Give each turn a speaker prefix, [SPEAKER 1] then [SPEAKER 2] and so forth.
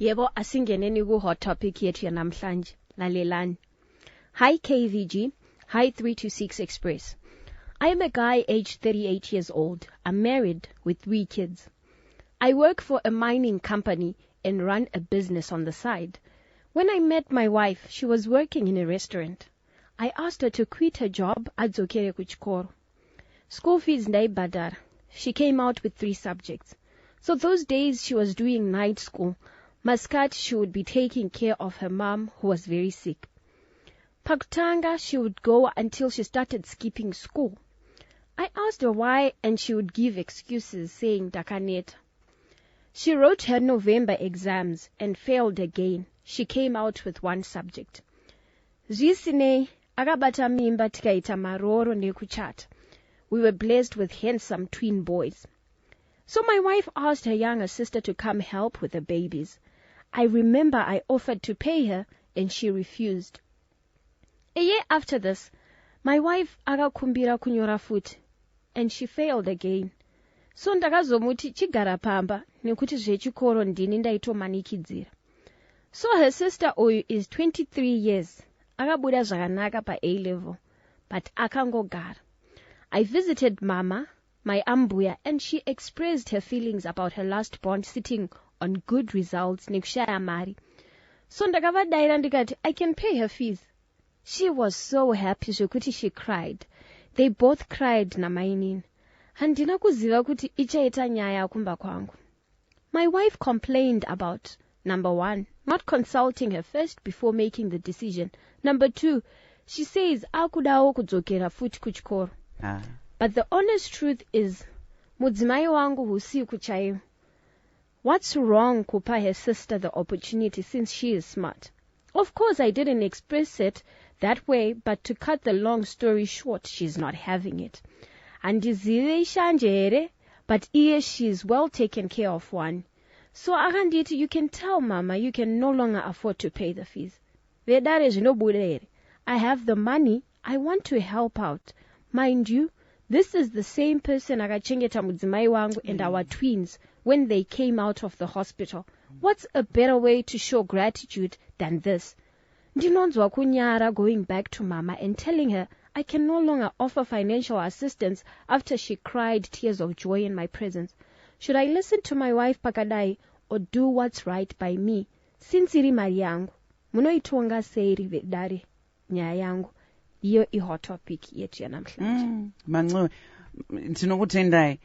[SPEAKER 1] Yebo, asingeneni ku hot topic yethu yanamhlanje. Lalelani. Hi KVG. Hi 326 Express. I am a guy aged 38 years old. I'm married with 3 kids. I work for a mining company and run a business on the side. When I met my wife, she was working in a restaurant. I asked her to quit her job adzokere kuchikoro. School fees ndaibhadhara. She came out with 3 subjects. So those days she was doing night school. Muscat, she would be taking care of her mom who was very sick. Pakutanga, she would go until she started skipping school. I asked her why and she would give excuses saying dakaneta. She wrote her November exams and failed again. She came out with 1 subject. Zvisine akabata mimba tikaita maroro nekuchata. We were blessed with handsome twin boys. So my wife asked her younger sister to come help with the babies. I remember I offered to pay her and she refused. A year after this, my wife akakumbira kunyora futi and she failed again. So ndakazomuti chigara pamba nekuti zvechikoro ndini ndaitomanikidzira. So her sister Oyu is 23 years. Akabuda zvakanaka pa A level, but akangogara. I visited Mama, my ambuya, and she expressed her feelings about her last born sitting on good results nekushaya mari. So ndakavadaira ndikati I can pay her fees. She was so happy zvekuti she cried. They both cried namainini. Handina kuziva kuti ichaita nyaya kumba kwangu. My wife complained about, number 1, not consulting her first before making the decision. Number 2, she says akudawo kudzokera futi kuchikoro. But the honest truth is, mudzimai wangu husiku chaiyo. What's wrong kupa her sister the opportunity since she is smart? Of course, I didn't express it that way, but to cut the long story short, she's not having it. Andizive ishanje here, but iye she's well taken care of one. So akanditi, you can tell Mama you can no longer afford to pay the fees. Vedare zvinobuda here. I have the money. I want to help out. Mind you, this is the same person akachengeta mudzimai wangu and our twins when they came out of the hospital. What's a better way to show gratitude than this? Ndinonzwa kunyara going back to Mama and telling her I can no longer offer financial assistance after she cried tears of joy in my presence. Should I listen to my wife pakadai or do what's right by me? Since iri mari yangu, munoitonga seiri vedare nyaya yangu. Iyo hot topic yetu yanamhlanje.
[SPEAKER 2] Manxiwe, ndinokutendai